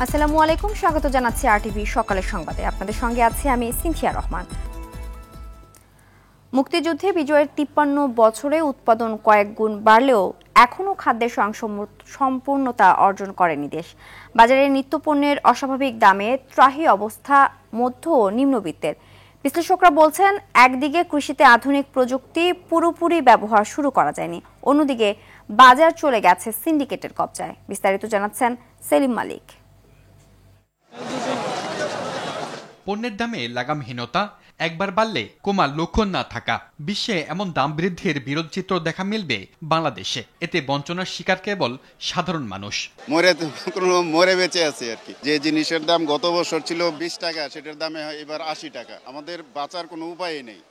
আসসালামু আলাইকুম, স্বাগত জানাচ্ছি আরটিভি সকালের সংবাদে। আপনাদের সঙ্গে আছি আমি সিনথিয়া রহমান। মুক্তিযুদ্ধে বিজয়ের 53 বছরে উৎপাদন কয়েক গুণ বাড়লেও এখনও খাদ্যের সম্পূর্ণতা অর্জন করেনি দেশ। বাজারে নিত্যপণ্যের অস্বাভাবিক দামে ত্রাহি অবস্থা মধ্য ও নিম্নবিত্তের। বিশ্লেষকরা বলছেন, একদিকে কৃষিতে আধুনিক প্রযুক্তি পুরোপুরি ব্যবহার শুরু করা যায়নি, অন্যদিকে বাজার চলে গেছে সিন্ডিকেটের কবজায়। বিস্তারিত জানাচ্ছেন সেলিম মালিক। পণ্যের দামে লাগামহীনতা, একবার বাড়লে কমার লক্ষণ না থাকা, বিশ্বে এমন দাম বৃদ্ধির বিরোধ চিত্র দেখা মিলবে বাংলাদেশে। এতে বঞ্চনার শিকার কেবল সাধারণ মানুষ। মরে বেঁচে আছে আর কি। যে জিনিসের দাম গত বছর ছিল 20 টাকা, সেটার দামে এবার 80 টাকা। আমাদের বাঁচার কোনো উপায় নেই।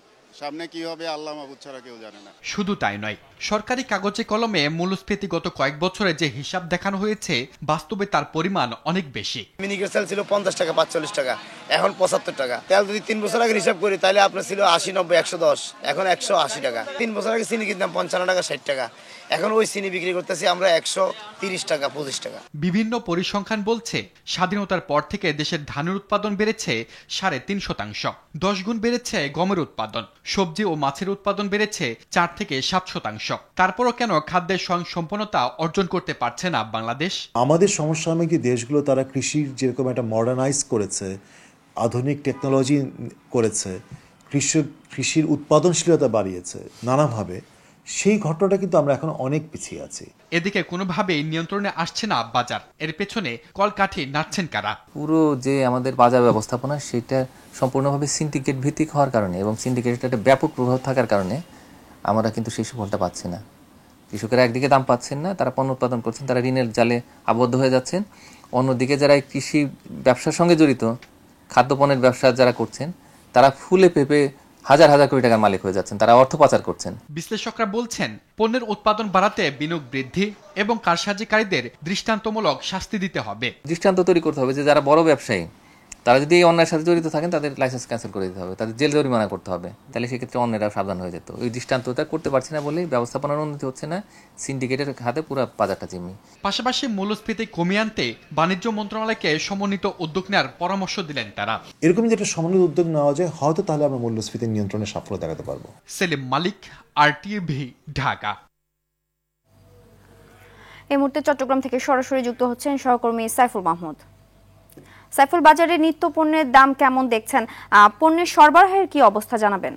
সামনে কি হবে আল্লাহ মাহবুব ছাড়া কেউ জানে না। শুধু তাই নয়, সরকারি কাগজে কলমে মূল্যস্ফীতি গত কয়েক বছরে যে হিসাব দেখানো হয়েছে, বাস্তবে তার পরিমাণ অনেক বেশি। মিনিকেট চাল ছিল 50 টাকা, 45 টাকা, এখন 75 টাকা। তেল যদি 3 বছর আগে হিসাব করি তাহলে আপনার ছিল 80, 90, 110, এখন 180 টাকা। 3 বছর আগে চিনি কিনতাম 55 টাকা, 60 টাকা, এখন ওই চিনি বিক্রি করতেছি আমরা 130 টাকা, 25 টাকা। বিভিন্ন পরিসংখ্যান বলছে, স্বাধীনতার পর থেকে দেশের ধানের উৎপাদন বেড়েছে 3.5%, 10 গুণ বেড়েছে গমের উৎপাদন, সবজি ও মাছের উৎপাদন বেড়েছে 4 থেকে 7%। তারপরও কেন খাদ্যের স্বয়ংসম্পূর্ণতা অর্জন করতে পারছে না বাংলাদেশ? আমাদের সমসাময়িক দেশগুলো তারা কৃষির যেরকম একটা মডার্নাইজ করেছে, আধুনিক টেকনোলজি করেছে, কৃষির উৎপাদনশীলতা বাড়িয়েছে নানাভাবে, সেই ঘটনাটা কিন্তু আমরা এখন অনেক পিছিয়ে আছি। এদিকে কোনোভাবেই নিয়ন্ত্রণে আসছে না বাজার। এর পেছনে কলকাঠি নাড়ছেন কারা? পুরো যে আমাদের বাজার ব্যবস্থাপনা, সেটা সম্পূর্ণভাবে সিন্ডিকেট ভিত্তিক হওয়ার কারণে এবং সিন্ডিকেটের একটা ব্যাপক প্রভাব থাকার কারণে আমরা কিন্তু সেই সুফলটা পাচ্ছি না। কৃষকেরা একদিকে দাম পাচ্ছেন না, তারা পণ্য উৎপাদন করছেন, তারা ঋণের জালে আবদ্ধ হয়ে যাচ্ছেন। অন্যদিকে যারা কৃষি ব্যবসার সঙ্গে জড়িত, খাদ্যপণ্যের ব্যবসা যারা করছেন, তারা ফুলে পেঁপে হাজার হাজার কোটি টাকার মালিক হয়ে যাচ্ছেন, তারা অর্থ পাচার করছেন। বিশ্লেষকরা বলছেন, পণ্যের উৎপাদন বাড়াতে বিনিয়োগ বৃদ্ধি এবং কারসাজিকারীদের দৃষ্টান্তমূলক শাস্তি দিতে হবে। দৃষ্টান্ত তৈরি করতে হবে যে যারা বড় ব্যবসায়ী, তারা যদি এই অন্যায়ের সাথে জড়িত থাকেন, তাদের লাইসেন্স ক্যান্সেল করে দিতে হবে, তাদের জেল জরিমানা করতে হবে। তাহলে সেক্ষেত্রে অন্যেরা সাবধান হয়ে যেত। ওই দৃষ্টান্তটা করতে পারছি না বলেই ব্যবস্থাপনার উন্নতি হচ্ছে না, সিন্ডিকেটের হাতে পুরো বাজারটা জিম্মি। পাশাপাশি মূল্যস্ফীতি কমিয়ে আনতে বাণিজ্য মন্ত্রণালয়কে সমন্বিত উদ্যোগ নেওয়ার পরামর্শ দিলেন তারা। এরকম যে একটা সমন্বিত উদ্যোগ নেওয়া যায়, হয়তো তাহলে আমরা মূল্যস্ফীতি নিয়ন্ত্রণে সাফল্য দেখাতে পারবো। সেলিম মালিক, আরটিভি, ঢাকা। এই মুহূর্তে চট্টগ্রাম থেকে সরাসরি যুক্ত হচ্ছেন সহকর্মী সাইফুল মাহমুদ। সাইফুল, বাজারে নিত্য পণ্যের দাম কেমন দেখছেন? পণ্যের সরবরাহের কি অবস্থা জানাবেন?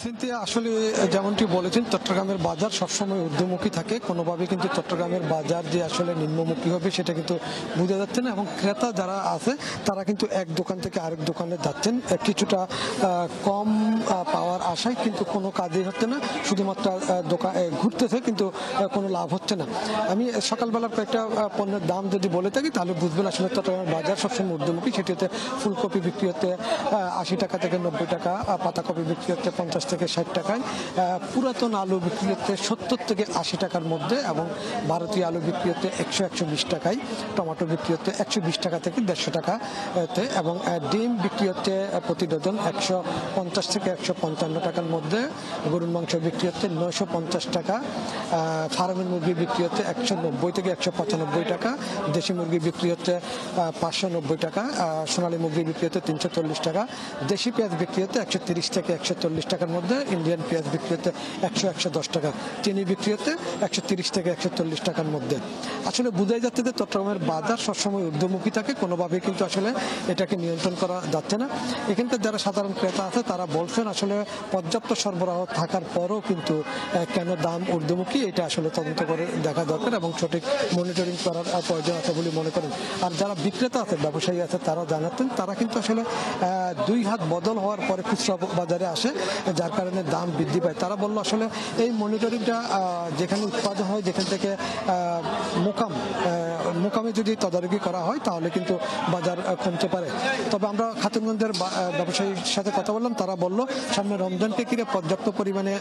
সিনথিয়া, আসলে যেমনটি বলেছেন, চট্টগ্রামের বাজার সবসময় ঊর্ধ্বমুখী থাকে। কোনোভাবে কিন্তু চট্টগ্রামের বাজার যে আসলে নিম্নমুখী হবে সেটা কিন্তু বোঝা যাচ্ছে না, এবং ক্রেতা যারা আছে তারা কিন্তু এক দোকান থেকে আরেক দোকানে যাচ্ছেন কিছুটা কম পাওয়ার আশায়, কিন্তু কোনো কাজই হচ্ছে না, শুধুমাত্র দোকান ঘুরতেছে কিন্তু কোনো লাভ হচ্ছে না। আমি সকালবেলার কয়েকটা পণ্যের দাম যদি বলে থাকি তাহলে বুঝবেন আসলে চট্টগ্রামের বাজার সবসময় ঊর্ধ্বমুখী। সেটি হচ্ছে ফুলকপি বিক্রি হতে 80 টাকা থেকে 90 টাকা, পাতাকপি বিক্রি হতে 50 থেকে 60 টাকায়, পুরাতন আলু বিক্রি হচ্ছে 70 থেকে 80 টাকার মধ্যে, এবং ভারতীয় আলু বিক্রি হচ্ছে 100-120 টাকায়, টমেটো বিক্রি হচ্ছে 120 টাকা থেকে 150 টাকাতে, এবং ডিম বিক্রি হচ্ছে প্রতি ডজন 150 থেকে 155 টাকার মধ্যে, গরুর মাংস বিক্রি হচ্ছে 950 টাকা, ফার্মের মুরগি বিক্রি হচ্ছে 190 থেকে 195 টাকা, দেশি মুরগি বিক্রি হচ্ছে 590 টাকা, সোনালী মুরগি বিক্রি হচ্ছে 340 টাকা, দেশি পেঁয়াজ বিক্রি হচ্ছে 130 থেকে 140 টাকার মধ্যে, ইন্ডিয়ান পেঁয়াজ বিক্রি হচ্ছে 100-110 টাকা, চিনি বিক্রি হচ্ছে 130 থেকে 140 টাকার মধ্যে। আসলে বোঝাই যাচ্ছে যে চট্টগ্রামের বাজার সবসময় ঊর্ধ্বমুখী থাকে, কোনোভাবে কিন্তু আসলে এটাকে নিয়ন্ত্রণ করা যাচ্ছে না। এখানকার যারা সাধারণ ক্রেতা আছে তারা বলছেন আসলে পর্যাপ্ত সরবরাহ থাকার পরও কিন্তু কেন দাম ঊর্ধ্বমুখী, এটা আসলে তদন্ত করে দেখা দরকার এবং সঠিক মনিটরিং করার প্রয়োজন আছে বলে মনে করেন। আর যারা বিক্রেতা আছে, ব্যবসায়ী আছে, তারা জানাতেন তারা কিন্তু আসলে 2 হাত বদল হওয়ার পরে খুচরা বাজারে আসে, যার কারণে দাম বৃদ্ধি পায়। তারা বললো আসলে এই মনিটরিংটা যেখানে উৎপাদন হয়, যেখান থেকে মোকামে যদি তদারকি করা হয় তাহলে কিন্তু বাজার কমতে পারে। তবে আমরা খাতুনগঞ্জের ব্যবসায়ীর সাথে কথা বললাম, তারা বলল সামনে রমজানকে ঘিরে পর্যাপ্ত পরিমাণে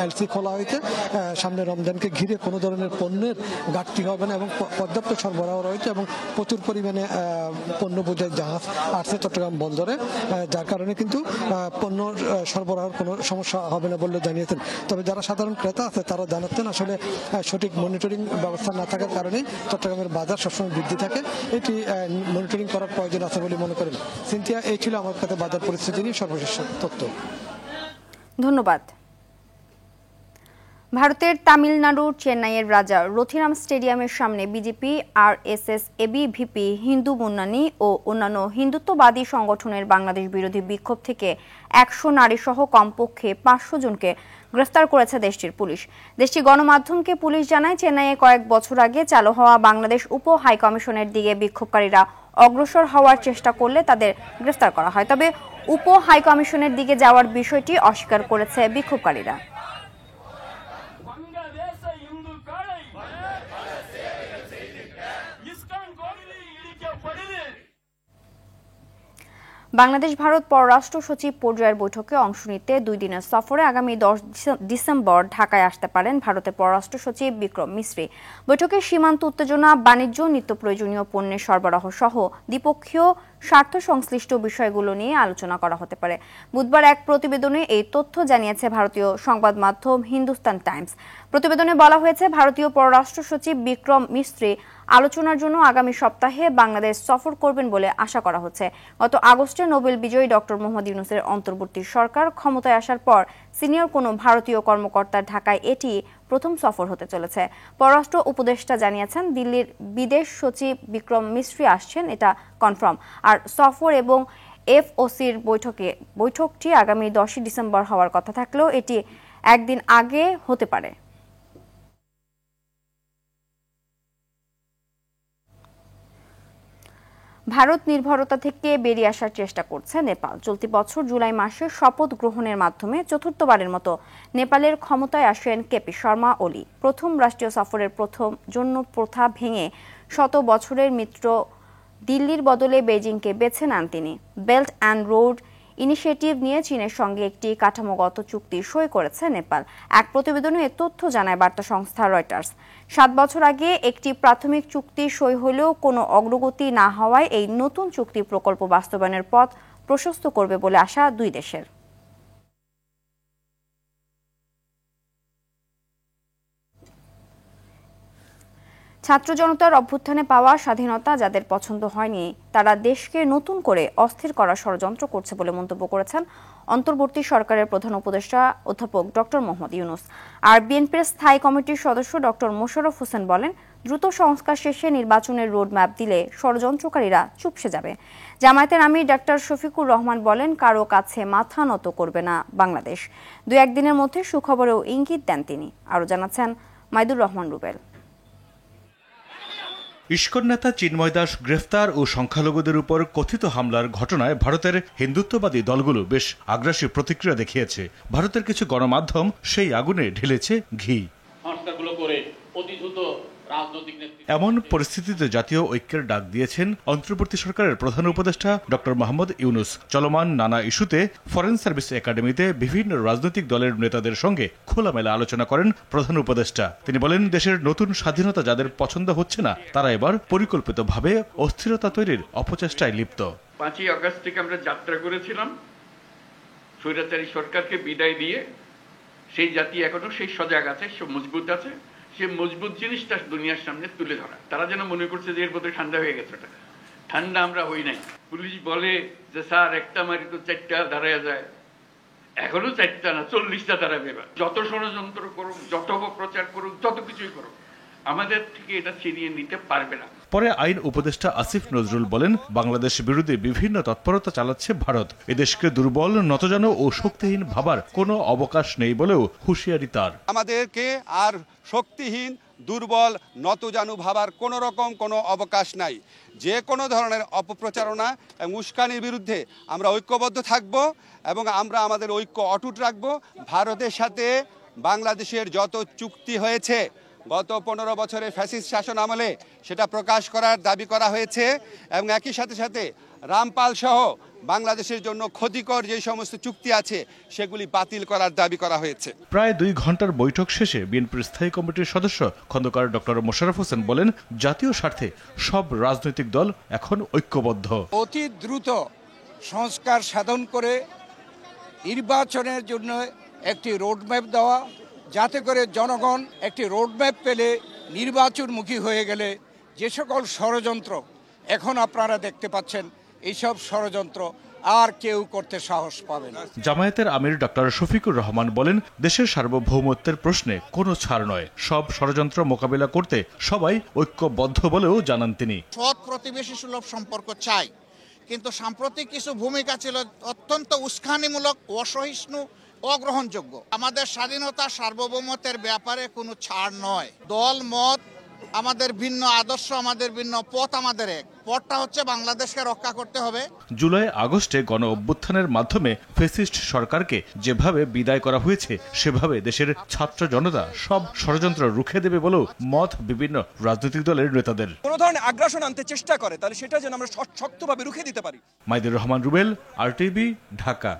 এলসি খোলা হয়েছে, সামনে রমজানকে ঘিরে কোনো ধরনের পণ্যের ঘাটতি হবে না এবং পর্যাপ্ত সরবরাহ রয়েছে, এবং প্রচুর পরিমাণে পণ্য বোঝাই জাহাজ আসছে চট্টগ্রাম বন্দরে, যার কারণে কিন্তু পণ্য সরবরাহের কোনো সমস্যা হবে না বলে জানিয়েছেন। তবে যারা সাধারণ ক্রেতা আছে তারা জানাচ্ছেন আসলে সঠিক মনিটরিং ব্যবস্থা না থাকার কারণে চট্টগ্রামের বাজার সবসময় বৃদ্ধি থাকে, এটি মনিটরিং করার প্রয়োজন আছে বলে মনে করেন। সিনথিয়া, এই ছিল আমার কাছে বাজার পরিস্থিতি নিয়ে সর্বশেষ তথ্য। ধন্যবাদ। ভারতের তামিলনাড়ুর চেন্নাইয়ের রাজা রথিরাম স্টেডিয়ামের সামনে বিজেপি, আরএসএস, এবিভিপি, হিন্দু মুন্নানি ও অন্যান্য হিন্দুত্ববাদী সংগঠনের বাংলাদেশ বিরোধী বিক্ষোভ থেকে 100 নারী সহ কমপক্ষে 500 জনকে গ্রেফতার করেছে দেশটির পুলিশ। দেশটির গণমাধ্যমকে পুলিশ জানায়, চেন্নাইয়ে কয়েক বছর আগে চালু হওয়া বাংলাদেশ উপ হাইকমিশনের দিকে বিক্ষোভকারীরা অগ্রসর হওয়ার চেষ্টা করলে তাদের গ্রেফতার করা হয়। তবে উপ হাইকমিশনের দিকে যাওয়ার বিষয়টি অস্বীকার করেছে বিক্ষোভকারীরা। বাংলাদেশ ভারত পররাষ্ট্র সচিব পর্যায়ের বৈঠকে অংশ নিতে 2 দিনের সফরে আগামী 10 ডিসেম্বর ঢাকায় আসতে পারেন ভারতের পররাষ্ট্র সচিব বিক্রম মিশ্রি। বৈঠকে সীমান্ত উত্তেজনা, বাণিজ্য, নিত্য প্রয়োজনীয় পণ্যের সরবরাহ সহ দ্বিপক্ষীয় স্বার্থ সংশ্লিষ্ট বিষয়গুলো নিয়ে আলোচনা করা হতে পারে। বুধবার এক প্রতিবেদনে এই তথ্য জানিয়েছে ভারতীয় সংবাদ মাধ্যম হিন্দুস্তান টাইমস। প্রতিবেদনে বলা হয়েছে, ভারতীয় পররাষ্ট্র সচিব বিক্রম মিশ্রি আলোচনার জন্য আগামী সপ্তাহে বাংলাদেশ সফর করবেন বলে আশা করা হচ্ছে। গত আগস্টে নোবেল বিজয়ী ডক্টর মোহাম্মদ ইউনূসের অন্তর্বর্তী সরকার ক্ষমতায় আসার পর সিনিয়র কোনো ভারতীয় কর্মকর্তার ঢাকায় এটি প্রথম সফর হতে চলেছে। পররাষ্ট্র উপদেষ্টা জানিয়েছেন, দিল্লির বিদেশ সচিব বিক্রম মিশ্রি আসছেন, এটা কনফার্ম। আর সফর এবং এফওসির বৈঠকটি আগামী 10 ডিসেম্বর হওয়ার কথা থাকলেও এটি একদিন আগে হতে পারে। ভারত নির্ভরতা থেকে বেরিয়ে আসার চেষ্টা করছে নেপাল। চলতি বছর জুলাই মাসে শপথ গ্রহণের মাধ্যমে চতুর্থবারের মতো নেপালের ক্ষমতায় আসেন কেপি শর্মা ওলি। প্রথম রাষ্ট্রীয় সফরের জন্য প্রথা ভেঙে 100 বছরের মিত্র দিল্লির বদলে বেজিংকে বেছে নেন তিনি। বেল্ট অ্যান্ড রোড ইনিশিয়েটিভ নিয়ে চীনের সঙ্গে একটি কাঠামোগত চুক্তি সই করেছে নেপাল। এক প্রতিবেদনে এ তথ্য জানায় বার্তা সংস্থা রয়টার্স। 7 বছর আগে একটি প্রাথমিক চুক্তি সই হলেও কোনো অগ্রগতি না হওয়ায় এই নতুন চুক্তি প্রকল্প বাস্তবায়নের পথ প্রশস্ত করবে বলে আশা দুই দেশের। ছাত্র জনতার অভ্যুত্থানে পাওয়া স্বাধীনতা যাদের পছন্দ হয়নি, তারা দেশকে নতুন করে অস্থির করার ষড়যন্ত্র করছে বলে মন্তব্য করেছেন অন্তর্বর্তী সরকারের প্রধান উপদেষ্টা অধ্যাপক ডক্টর মোহাম্মদ ইউনূস। আর বিএনপির স্থায়ী কমিটির সদস্য ডক্টর মোশাররফ হোসেন বলেন, দ্রুত সংস্কার শেষে নির্বাচনের রোডম্যাপ দিলে ষড়যন্ত্রকারীরা চুপসে যাবে। জামায়াতের আমির ডক্টর শফিকুর রহমান বলেন, কারো কাছে মাথা নত করবে না বাংলাদেশ। 2-1 দিনের মধ্যে সুখবরেও ইঙ্গিত দেন তিনি। আরও জানাচ্ছেন মাইদুর রহমান রুবেল। ইস্কন নেতা চিন্ময় দাস গ্রেফতার ও সংখ্যালঘুদের উপর কথিত হামলার ঘটনায় ভারতের হিন্দুত্ববাদী দলগুলো বেশ আগ্রাসী প্রতিক্রিয়া দেখিয়েছে। ভারতের কিছু গণমাধ্যম সেই আগুনে ঢেলেছে ঘি। এমন পরিস্থিতিতে জাতীয় ঐক্যের ডাক দিয়েছেন অন্তর্বর্তী সরকারের প্রধান উপদেষ্টা ডক্টর মোহাম্মদ ইউনূস। চলমান নানা ইস্যুতে ফরেন সার্ভিস একাডেমিতে বিভিন্ন রাজনৈতিক দলের নেতাদের সঙ্গে খোলামেলা আলোচনা করেন প্রধান উপদেষ্টা। তিনি বলেন, দেশের নতুন স্বাধীনতা যাদের পছন্দ হচ্ছে না, তারা এবার পরিকল্পিতভাবে অস্থিরতা তৈরির অপচেষ্টায় লিপ্ত। 5ই আগস্ট থেকে আমরা যাত্রা করেছিলাম স্বৈরাচারী সরকারকে বিদায় দিয়ে। সেই জাতি এখনো সেই সজাগ আছে, সে মজবুত আছে। সে মজবুত জিনিসটা দুনিয়ার সামনে তুলে ধরা। তারা যেন মনে করছে যে এর বোধহয় ঠান্ডা হয়ে গেছে। ঠান্ডা আমরা হই নাই। পুলিশ বলে যে স্যার একটা মারি তো 4টা দাঁড়ায় যায়, এখনো 4টা না 40টা দাঁড়াবে। যত ষড়যন্ত্র করুক, যত অপপ্রচার করুক, যত কিছুই করুক, আমাদের থেকে এটা ছিনিয়ে নিতে পারবে না। পরে আইন উপদেষ্টা আসিফ নজরুল বলেন, বাংলাদেশ বিরোধী বিভিন্ন তৎপরতা চালাচ্ছে ভারত। এদেশকে দুর্বল, নতজানু ও শক্তিহীন ভাবার কোনো অবকাশ নেই বলেও হুঁশিয়ারি তার। আমাদেরকে আর শক্তিহীন, দুর্বল, নতজানু ভাবার কোনো রকম কোনো অবকাশ নাই। যে কোনো ধরনের অপপ্রচারণা এবং উস্কানির বিরুদ্ধে আমরা ঐক্যবদ্ধ থাকব এবং আমরা আমাদের ঐক্য অটুট রাখব। ভারতের সাথে বাংলাদেশের যত চুক্তি হয়েছে গত 15 বছরের ফ্যাসিস্ট শাসন আমলে, সেটা প্রকাশ করার দাবি করা হয়েছে এবং একই সাথে সাথে রামপাল সহ বাংলাদেশের জন্য ক্ষতিকর যে সমস্ত চুক্তি আছে সেগুলি বাতিল করার দাবি করা হয়েছে। প্রায় 2 ঘন্টার বৈঠক শেষে বিএনপির স্থায়ী কমিটির সদস্য খন্দকার ডক্টর মোশাররফ হোসেন বলেন, জাতীয় স্বার্থে সব রাজনৈতিক দল এখন ঐক্যবদ্ধ। অতি দ্রুত সংস্কার সাধন করে নির্বাচনের জন্য একটি রোডম্যাপ দেওয়া, যাতে করে জনগণ একটি রোডম্যাপ পেলে নির্বাচনমুখী হয়ে গেলে যে সকল ষড়যন্ত্র এখন আপনারা দেখতে পাচ্ছেন, এইসব ষড়যন্ত্র আর কেউ করতে সাহস পাবে না। জামায়াতের আমির ডক্টর শফিকুর রহমান বলেন, দেশের সার্বভৌমত্বের প্রশ্নে কোনো ছাড় নয়, সব ষড়যন্ত্র মোকাবিলা করতে সবাই ঐক্যবদ্ধ বলেও জানান তিনি। সৎ প্রতিবেশী সুলভ সম্পর্ক চাই, কিন্তু সাম্প্রতিক কিছু ভূমিকা ছিল অত্যন্ত উস্কানিমূলক, অসহিষ্ণু, অগ্রহণযোগ্য। আমাদের স্বাধীনতা সার্বভৌমত্বের ব্যাপারে কোনো ছাড় নয়। দল মত আমাদের ভিন্ন, আদর্শ আমাদের ভিন্ন, পথ আমাদের এক। পথটা হচ্ছে বাংলাদেশকে রক্ষা করতে হবে। জুলাই আগস্টে গণ অভ্যুত্থানের মাধ্যমে ফ্যাসিস্ট সরকারকে যেভাবে বিদায় করা হয়েছে, সেভাবে দেশের ছাত্র জনতা সব ষড়যন্ত্র রুখে দেবে বলেও মত বিভিন্ন রাজনৈতিক দলের নেতাদের। কোনো ধরনের আগ্রাসন আনতে চেষ্টা করে, তাহলে সেটা যেন আমরা শক্তভাবে রুখে দিতে পারি। মাইদুর রহমান রুবেল, আরটিভি, ঢাকা।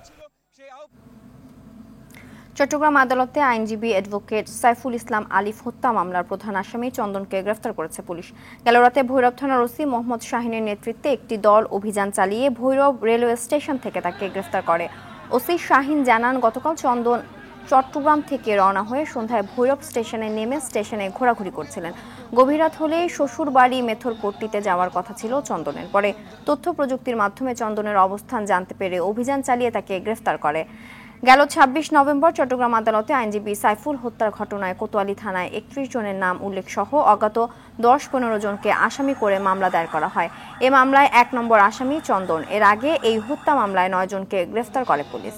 চট্টগ্রাম আদালতে আইনজীবী অ্যাডভোকেট সাইফুল ইসলাম আলিফ হত্যা মামলার প্রধান আসামি চন্দনকে গ্রেফতার করেছে পুলিশ। গেল রাতে ভৈরব থানার ওসি মোহাম্মদ শাহিনের নেতৃত্বে একটি দল অভিযান চালিয়ে ভৈরব রেলওয়ে স্টেশন থেকে তাকে গ্রেফতার করে। ওসি শাহিন জানান, গতকাল চন্দন চট্টগ্রাম থেকে রওনা হয়ে সন্ধ্যায় ভৈরব স্টেশনে নেমে স্টেশনে ঘোরাঘুরি করছিলেন। গভীর রাত হলে শ্বশুর বাড়ি মেথরপট্টিতে যাওয়ার কথা ছিল চন্দনের। পরে তথ্য প্রযুক্তির মাধ্যমে চন্দনের অবস্থান জানতে পেরে অভিযান চালিয়ে তাকে গ্রেফতার করে। গেল ২৬ নভেম্বর চট্টগ্রাম আদালতে আইনজীবী সাইফুল হত্যার ঘটনায় কোতোয়ালি থানায় ৩১ জনের নাম উল্লেখ সহ অজ্ঞাত ১০-১৫ জনকে আসামি করে মামলা দায়ের করা হয়। এ মামলায় ১ নম্বর আসামি চন্দন। এর আগে এই হত্যা মামলায় ৯ জনকে গ্রেফতার করে পুলিশ।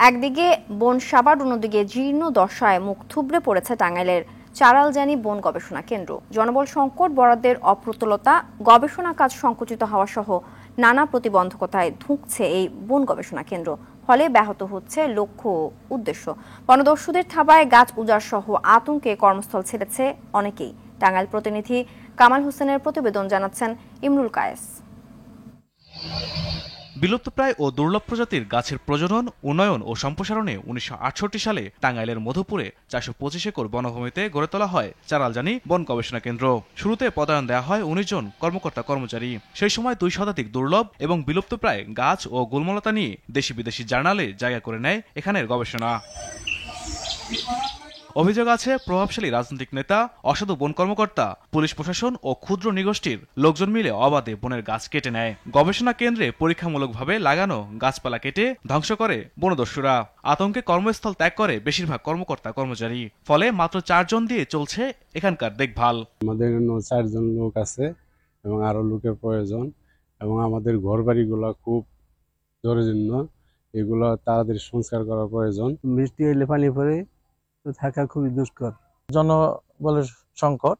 একদিকে বন সাবার, অন্যদিকে জীর্ণ দশায় মুখ থুবড়ে পড়েছে টাঙ্গাইলের চারালজানি বন গবেষণা কেন্দ্র। জনবল সংকট, বরাদ্দের অপ্রতুলতা, গবেষণা কাজ সংকুচিত হওয়া সহ নানা প্রতিবন্ধকতায় ধুঁকছে এই বন গবেষণা কেন্দ্র। ফলে ব্যাহত হচ্ছে লক্ষ্য ও উদ্দেশ্য। বনদস্যুদের থাবায় গাছ উজাড় সহ আতঙ্কে কর্মস্থল ছেড়েছে অনেকেই। টাঙ্গাইল প্রতিনিধি কামাল হোসেনের প্রতিবেদন জানাচ্ছেন ইমরুল কায়েস। বিলুপ্তপ্রায় ও দুর্লভ প্রজাতির গাছের প্রজনন, উন্নয়ন ও সম্প্রসারণে ১৯৬৮ সালে টাঙ্গাইলের মধুপুরে ৪২৫ একর বনভূমিতে গড়ে তোলা হয় চারালজানি বন গবেষণা কেন্দ্র। শুরুতে পদায়ন দেওয়া হয় ১৯ জন কর্মকর্তা কর্মচারী। সেই সময় ২ শতাধিক দুর্লভ এবং বিলুপ্তপ্রায় গাছ ও গুলমলতা নিয়ে দেশি বিদেশি জার্নালে জায়গা করে নেয় এখানের গবেষণা। অভিযোগ আছে, প্রভাবশালী রাজনৈতিক নেতা, অসাধু বন কর্মকর্তা, পুলিশ প্রশাসন ও ক্ষুদ্র নৃগোষ্ঠীর লোকজন মিলে অবাধে বনের গাছ কেটে নেয়। গবেষণা কেন্দ্রে পরীক্ষামূলকভাবে লাগানো গাছপালা কেটে ধ্বংস করে বনদস্যুরা। আতঙ্কে কর্মস্থল ত্যাগ করে বেশিরভাগ কর্মকর্তা কর্মচারী। ফলে মাত্র ৪ জন দিয়ে চলছে এখানকার দেখভাল। আমাদের ৪ জন লোক আছে এবং আরো লোকের প্রয়োজন, এবং আমাদের ঘর বাড়িগুলো খুব জরুরি, এগুলো তাড়াতাড়ি সংস্কার করা প্রয়োজন। বৃষ্টি হইলে পানি পড়ে থাকা খুবই দুষ্কর। জনবলের সংকট,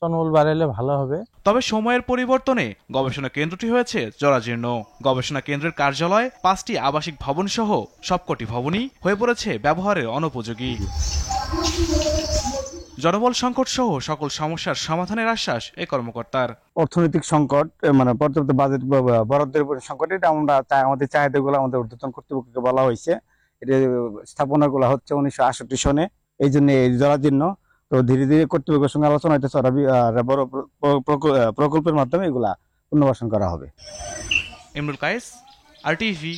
জনবল বাড়াইলে ভালো হবে। তবে সময়ের পরিবর্তনে গবেষণা কেন্দ্রটি হয়েছে জরাজীর্ণ। গবেষণা কেন্দ্রের কার্যালয়, 5টি আবাসিক ভবন সহ সবকটি ভবনই হয়ে পড়েছে ব্যবহারের অনুপযোগী। জনবল সংকট সহ সকল সমস্যার সমাধানের আশ্বাস এই কর্মকর্তার। অর্থনৈতিক সংকট, মানে পর্যাপ্ত বাজেট বরাদ্দের সংকট, এটা আমরা আমাদের চাহিদাগুলো আমাদের ঊর্ধ্বতন কর্তৃপক্ষকে বলা হয়েছে। এটা স্থাপনাগুলো হচ্ছে 1968 সনে, এই জন্য এই জরাজীর্ণ। তো ধীরে ধীরে কর্তৃপক্ষের সঙ্গে আলোচনা হইতেছে, বড় প্রকল্পের মাধ্যমে এগুলা পুনর্বাসন করা হবে। ইমরুল কায়েস, আরটিভি।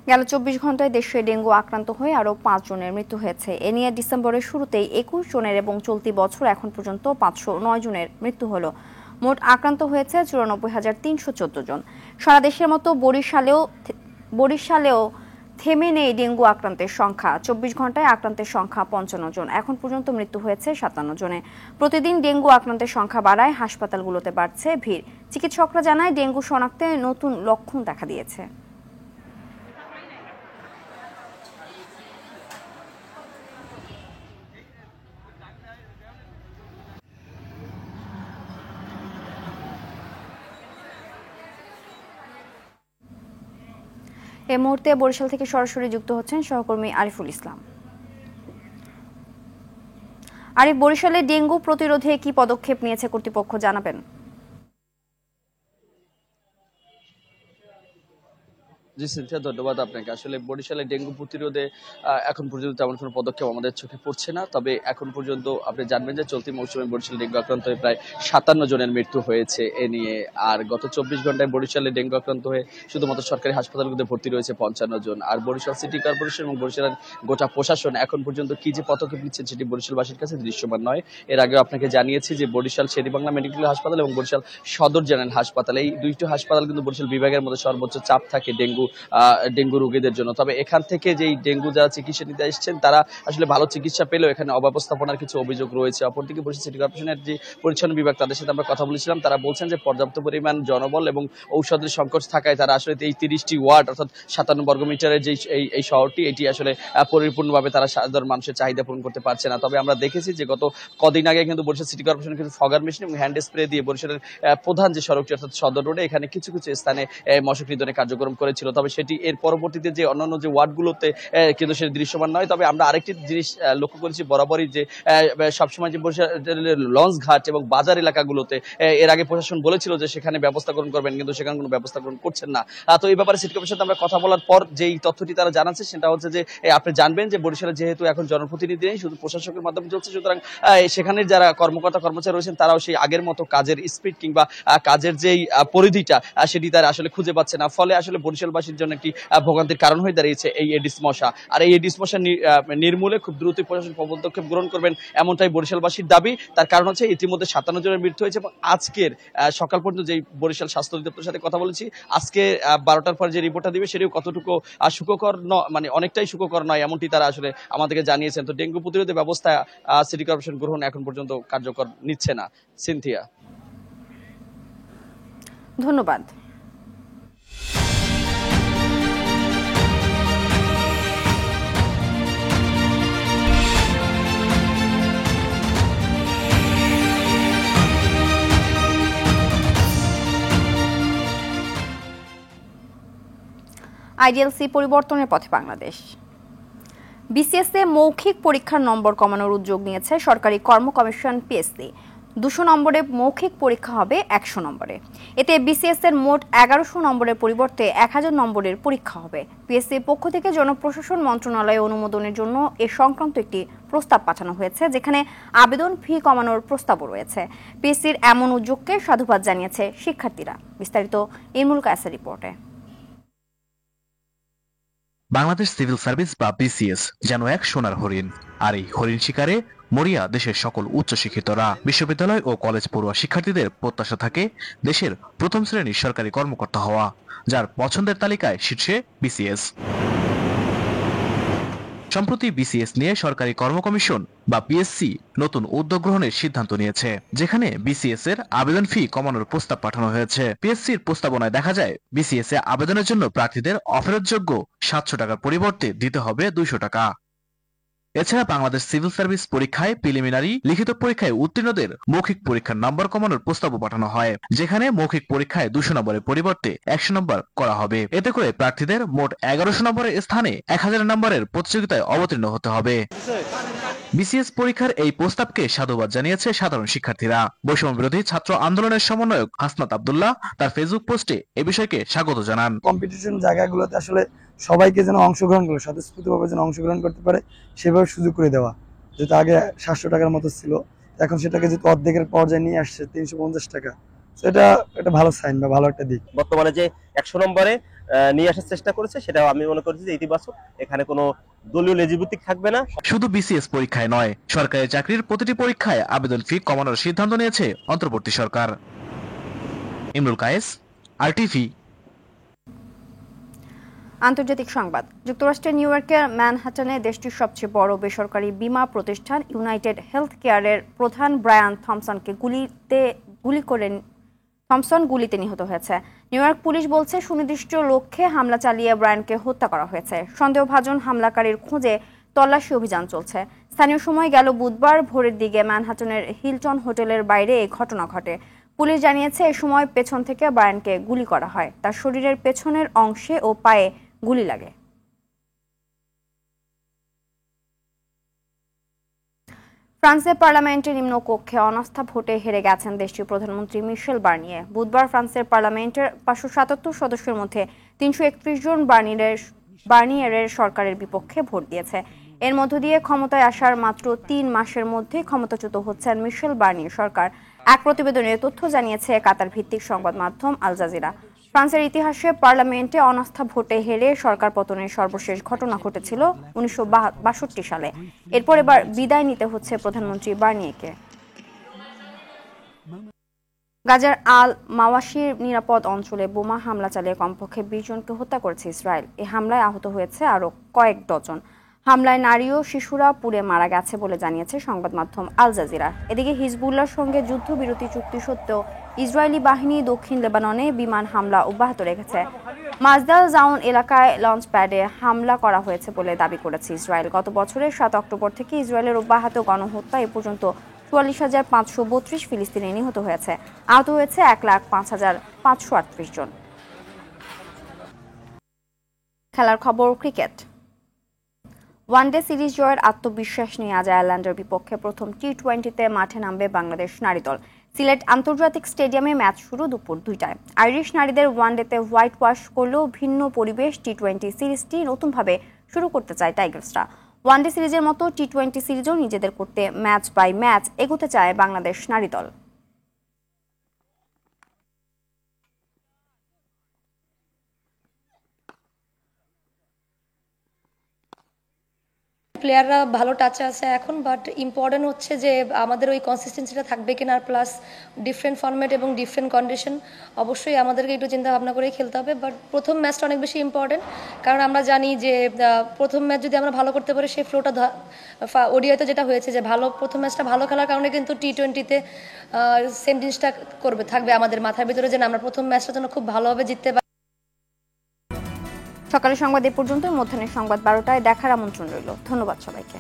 গেল ২৪ ঘন্টায় দেশে ডেঙ্গু আক্রান্ত হয়ে আরও ৫ জনের মৃত্যু হয়েছে। এ নিয়ে ডিসেম্বরের শুরুতেই ২১ জনের এবং চলতি বছর এখন পর্যন্ত ৫০৯ জনের মৃত্যু হলো। মোট আক্রান্ত হয়েছে ৯৪,৩১৪ জন। সারা দেশের মতো বরিশালেও থেমে নেই ডেঙ্গু আক্রান্তের সংখ্যা। ২৪ ঘন্টায় আক্রান্তের সংখ্যা ৫৫ জন। এখন পর্যন্ত মৃত্যু হয়েছে ৫৭ জনে। প্রতিদিন ডেঙ্গু আক্রান্তের সংখ্যা বাড়ায়, হাসপাতালগুলোতে বাড়ছে ভিড়। চিকিৎসকরা জানায়, ডেঙ্গু শনাক্তে নতুন লক্ষণ দেখা দিয়েছে। এই মুহূর্তে বরিশাল থেকে সরাসরি যুক্ত হচ্ছেন সহকর্মী আরিফুল ইসলাম। আরিফ, বরিশালে ডেঙ্গু প্রতিরোধে কি পদক্ষেপ নিয়েছে কর্তৃপক্ষ, জানাবেন? জি সিনথিয়া, ধন্যবাদ আপনাকে। আসলে বরিশালে ডেঙ্গু প্রতিরোধে এখন পর্যন্ত তেমন কোনো পদক্ষেপ আমাদের চোখে পড়ছে না। তবে এখন পর্যন্ত আপনি জানবেন যে চলতি মৌসুমে বরিশালে ডেঙ্গু আক্রান্ত হয়ে প্রায় 57 জনের মৃত্যু হয়েছে এ নিয়ে। আর গত 24 ঘন্টায় বরিশালে ডেঙ্গু আক্রান্ত হয়ে শুধুমাত্র সরকারি হাসপাতালগুলোতে ভর্তি রয়েছে 55 জন। আর বরিশাল সিটি কর্পোরেশন এবং বরিশালের গোটা প্রশাসন এখন পর্যন্ত কি যে পদক্ষেপ নিচ্ছেন সেটি বরিশালবাসীর কাছে দৃশ্যমান নয়। এর আগেও আপনাকে জানিয়েছি যে বরিশাল শেরেবাংলা মেডিকেল হাসপাতাল এবং বরিশাল সদর জেনারেল হাসপাতাল, এই দুইটি হাসপাতাল কিন্তু বরিশাল বিভাগের মধ্যে সর্বোচ্চ চাপ থাকে ডেঙ্গু রোগীদের জন্য। তবে এখান থেকে যেই ডেঙ্গু যারা চিকিৎসা নিতে এসেছেন তারা আসলে ভালো চিকিৎসা পেলেও এখানে অব্যবস্থাপনার কিছু অভিযোগ রয়েছে। অপরদিকে বরিশাল সিটি কর্পোরেশনের যে পরিচ্ছন্ন বিভাগ, তাদের সাথে আমরা কথা বলেছিলাম, তারা বলছেন যে পর্যাপ্ত পরিমাণ জনবল এবং ঔষধের সংকট থাকায় তারা আসলে এই 30টি ওয়ার্ড অর্থাৎ 57 বর্গমিটারের যে এই শহরটি, এটি আসলে পরিপূর্ণভাবে তারা সাধারণ মানুষের চাহিদা পূরণ করতে পারছে না। তবে আমরা দেখেছি যে গত কদিন আগে কিন্তু বরিশাল সিটি কর্পোরেশন কিন্তু ফগার মেশিন এবং হ্যান্ড স্প্রে দিয়ে বরিশালের প্রধান যে সড়কটি অর্থাৎ সদর রোডে এখানে কিছু কিছু স্থানে মশক নিধনের কার্যক্রম করেছিল। তবে সেটি এর পরবর্তীতে যে অন্যান্য যে ওয়ার্ডগুলোতে কিন্তু সেটি দৃশ্যমান নয়। তবে আমরা আরেকটি জিনিস লক্ষ্য করেছি বরাবরই, যে সবসময় যে বরিশালের লঞ্চ ঘাট এবং বাজার এলাকাগুলোতে এর আগে প্রশাসন বলেছিল যে সেখানে ব্যবস্থা গ্রহণ করবেন, কিন্তু সেখানে কোনো ব্যবস্থা গ্রহণ করছেন না। তো এই ব্যাপারে সিটি কর্পোরেশনের সাথে আমরা কথা বলার পর যেই তথ্যটি তারা জানাচ্ছে সেটা হচ্ছে যে আপনি জানবেন যে বরিশালে যেহেতু এখন জনপ্রতিনিধি নেই, শুধু প্রশাসকের মাধ্যমে চলছে, সুতরাং সেখানে যারা কর্মকর্তা কর্মচারী রয়েছেন তারাও সেই আগের মতো কাজের স্পিড কিংবা কাজের যেই পরিধিটা সেটি তারা আসলে খুঁজে পাচ্ছে না। ফলে আসলে বরিশালবাসীর জন্য একটি ভোগান্তির কারণ হয়ে দাঁড়িয়েছে এই এডিস মশা। আর এই এডিস মশা নির্মূলে খুব দ্রুত প্রশাসন পদক্ষেপ গ্রহণ করবেন এমনটাই বরিশালবাসীর দাবি। তার কারণ হচ্ছে ইতিমধ্যে 57 জনের মৃত্যু হয়েছে এবং আজকের সকাল পর্যন্ত যেই বরিশাল স্বাস্থ্য অধিদপ্তরের সাথে কথা বলেছি, আজকে 12টার পর যে রিপোর্টটা দিবে সেটিও কতটুকু সুখকর মানে অনেকটাই সুখকর নয়, এমনটি তারা আসলে আমাদেরকে জানিয়েছেন। তো ডেঙ্গু প্রতিরোধে ব্যবস্থা সিটি কর্পোরেশন গ্রহণ এখন পর্যন্ত কার্যকর নিচ্ছে না। সিনথিয়া, ধন্যবাদ। আইডিএলসি পরিবর্তনের পথে বাংলাদেশ। বিসিএস-এ মৌখিক পরীক্ষার নম্বর কমানোর উদ্যোগ নিয়েছে সরকারি কর্ম কমিশন পিএসসি। 200 নম্বরে মৌখিক পরীক্ষা হবে 100 নম্বরে। এতে বিসিএস-এর মোট 1100 নম্বরের পরিবর্তে 1000 নম্বরের পরীক্ষা হবে। পিএসসির পক্ষ থেকে জনপ্রশাসন মন্ত্রণালয়ে অনুমোদনের জন্য এ সংক্রান্ত একটি প্রস্তাব পাঠানো হয়েছে, যেখানে আবেদন ফি কমানোর প্রস্তাবও রয়েছে। পিএসসির এমন উদ্যোগকে সাধুবাদ জানিয়েছে শিক্ষার্থীরা। বিস্তারিত ইলমুল কায়েসের রিপোর্টে। বাংলাদেশ সিভিল সার্ভিস বা বিসিএস যেন এক সোনার হরিণ, আর এই হরিণ শিকারে মরিয়া দেশের সকল উচ্চশিক্ষিতরা। বিশ্ববিদ্যালয় ও কলেজ পড়ুয়া শিক্ষার্থীদের প্রত্যাশা থাকে দেশের প্রথম শ্রেণীর সরকারি কর্মকর্তা হওয়া, যার পছন্দের তালিকায় শীর্ষে বিসিএস। সম্প্রতি বিসিএস নিয়ে সরকারি কর্ম কমিশন বা পিএসসি নতুন উদ্যোগ গ্রহণের সিদ্ধান্ত নিয়েছে, যেখানে বিসিএস এর আবেদন ফি কমানোর প্রস্তাব পাঠানো হয়েছে। পিএসসির প্রস্তাবনায় দেখা যায় বিসিএস এ আবেদনের জন্য প্রার্থীদের অফেরতযোগ্য 700 টাকার পরিবর্তে দিতে হবে 200 টাকা। এছাড়া বাংলাদেশ সিভিল সার্ভিস পরীক্ষায় প্রিলিমিনারি লিখিত পরীক্ষায় উত্তীর্ণদের মৌখিক পরীক্ষার নম্বর কমানোর প্রস্তাবও পাঠানো হয়, যেখানে মৌখিক পরীক্ষায় 200 নম্বরের পরিবর্তে 100 নম্বর করা হবে। এতে করে প্রার্থীদের মোট 1100 নম্বরের স্থানে 1000 নম্বরের প্রতিযোগিতায় অবতীর্ণ হতে হবে। বিসিএস পরীক্ষার এই প্রস্তাবকে সাধুবাদ জানিয়েছে সাধারণ শিক্ষার্থীরা। বৈষম্য বিরোধী ছাত্র আন্দোলনের সমন্বয়ক হাসনাত আব্দুল্লাহ তার ফেসবুক পোস্টে এ বিষয়কে স্বাগত জানান। কম্পিটিশন জায়গাগুলোতে আসলে সবাইকে যেন অংশগ্রহণ করে, স্বতঃস্ফূর্তভাবে যেন অংশগ্রহণ করতে পারে সেভাবে সুযোগ করে দেওয়া। যেটা আগে 700 টাকার মতো ছিল, এখন সেটাকে যেহেতু অর্ধেকের পর্যায়ে নিয়ে আসছে 350 টাকা, এটা ভালো সাইন বা ভালো একটা দিক। বর্তমানে যে 100 নম্বরে নিয়ে আসার চেষ্টা করেছে সেটাও আমি মনে করছি যে ইতিবাচক। এখানে কোনো দলীয় লেজিভিত্তিক থাকবে না। শুধু বিসিএস পরীক্ষায় নয়, সরকারি চাকরির প্রতিটি পরীক্ষায় আবেদন ফি কমানোর সিদ্ধান্ত নিয়েছে অন্তর্বর্তী সরকার। ইমরুল কায়েস, আরটিভি। আন্তর্জাতিক সংবাদ। যুক্তরাষ্ট্রের নিউ ইয়র্কের ম্যানহাটনে দেশটির সবচেয়ে বড় বেসরকারি বীমা প্রতিষ্ঠান ইউনাইটেড হেলথ কেয়ারের প্রধান ব্রায়ান থমসনকে গুলিতে নিহত হয়েছে। নিউ ইয়র্ক পুলিশ বলছে সুনির্দিষ্ট লক্ষ্যে হামলা চালিয়ে ব্রায়ানকে হত্যা করা হয়েছে। সন্দেহভাজন হামলাকারীর খোঁজে তল্লাশি অভিযান চলছে। স্থানীয় সময় গেল বুধবার ভোরের দিকে ম্যানহাটনের হিলটন হোটেলের বাইরে এই ঘটনা ঘটে। পুলিশ জানিয়েছে এ সময় পেছন থেকে ব্রায়ানকে গুলি করা হয়। তার শরীরের পেছনের অংশে ও পায়ে গুলি লাগে। ফ্রান্সের পার্লামেন্টের নিম্নকক্ষে অনাস্থা ভোটে হেরে গেছেন দেশটির প্রধানমন্ত্রী মিশেল বার্নিয়ে। বুধবার ফ্রান্সের পার্লামেন্টের 577 সদস্যের মধ্যে 331 জন বার্নিয়ারের সরকারের বিপক্ষে ভোট দিয়েছে। এর মধ্য দিয়ে ক্ষমতায় আসার মাত্র 3 মাসের মধ্যে ক্ষমতাচ্যুত হচ্ছেন মিশেল বার্নিয়ার সরকার। এক প্রতিবেদনে তথ্য জানিয়েছে কাতার ভিত্তিক সংবাদ মাধ্যম আল জাজিরা। ফ্রান্সের ইতিহাসে পার্লামেন্টে অনাস্থা ভোটে হেরে সরকার পতনের সর্বশেষ ঘটনা ঘটেছিল 1962 সালে। এরপর এবার বিদায় নিতে হচ্ছে প্রধানমন্ত্রী বার্নিয়েকে। গাজার আল মাওয়াশির নিরাপদ অঞ্চলে বোমা হামলা চালিয়ে কমপক্ষে 20 জনকে হত্যা করেছে ইসরায়েল। এই হামলায় আহত হয়েছে আরও কয়েক ডজন। হামলায় নারী ও শিশুরা পুড়ে মারা গেছে বলে জানিয়েছে সংবাদ মাধ্যম আল জাজিরা। এদিকে হিজবুল্লাহর সঙ্গে যুদ্ধবিরতি চুক্তি সত্ত্বেও ইসরায়েলি বাহিনী দক্ষিণ লেবাননে বিমান হামলা অব্যাহত রেখেছে। মাজদাল জাউন এলাকায় লঞ্চ প্যাডে হামলা করা হয়েছে বলে দাবি করেছে ইসরায়েল। গত বছরের 7 অক্টোবর থেকে ইসরায়েলের অব্যাহত গণহত্যা এ পর্যন্ত 44,532 ফিলিস্তিনি নিহত হয়েছে। আহত হয়েছে 1,05,538 জন। খেলার খবর ক্রিকেট। ওয়ানডে সিরিজ জয়ের আত্মবিশ্বাস নিয়ে আজ আয়ারল্যান্ডের বিপক্ষে প্রথম টি-20তে মাঠে নামবে বাংলাদেশ নারী দল। সিলেট আন্তর্জাতিক স্টেডিয়ামে ম্যাচ শুরু দুপুর 2টায়। আইরিশ নারীদের ওয়ানডেতে হোয়াইট ওয়াশ করলেও ভিন্ন পরিবেশ টি-20 সিরিজটি নতুনভাবে শুরু করতে চায় টাইগার্সরা। ওয়ানডে সিরিজের মতো টি-20 সিরিজও নিজেদের করতে ম্যাচ বাই ম্যাচ এগোতে চায় বাংলাদেশ নারী দল। প্লেয়াররা ভালো টাচে আছে এখন, বাট ইম্পর্টেন্ট হচ্ছে যে আমাদের ওই কনসিস্টেন্সিটা থাকবে কিনা, প্লাস ডিফারেন্ট ফরম্যাট এবং ডিফারেন্ট কন্ডিশন। অবশ্যই আমাদেরকে একটু চিন্তা ভাবনা করেই খেলতে হবে, বাট প্রথম ম্যাচটা অনেক বেশি ইম্পর্টেন্ট, কারণ আমরা জানি যে প্রথম ম্যাচ যদি আমরা ভালো করতে পারি সেই ফ্লোটা ওডিআইতে যেটা হয়েছে যে প্রথম ম্যাচটা ভালো খেলার কারণে কিন্তু টি-20তে সেম জিনিসটা থাকবে আমাদের মাথার ভিতরে যে আমরা প্রথম ম্যাচটা যেন খুব ভালোভাবে জিততে পারি। সকালের সংবাদ এ পর্যন্ত। মধ্যাহ্নের সংবাদ 12টায় দেখার আমন্ত্রণ রইল। ধন্যবাদ সবাইকে।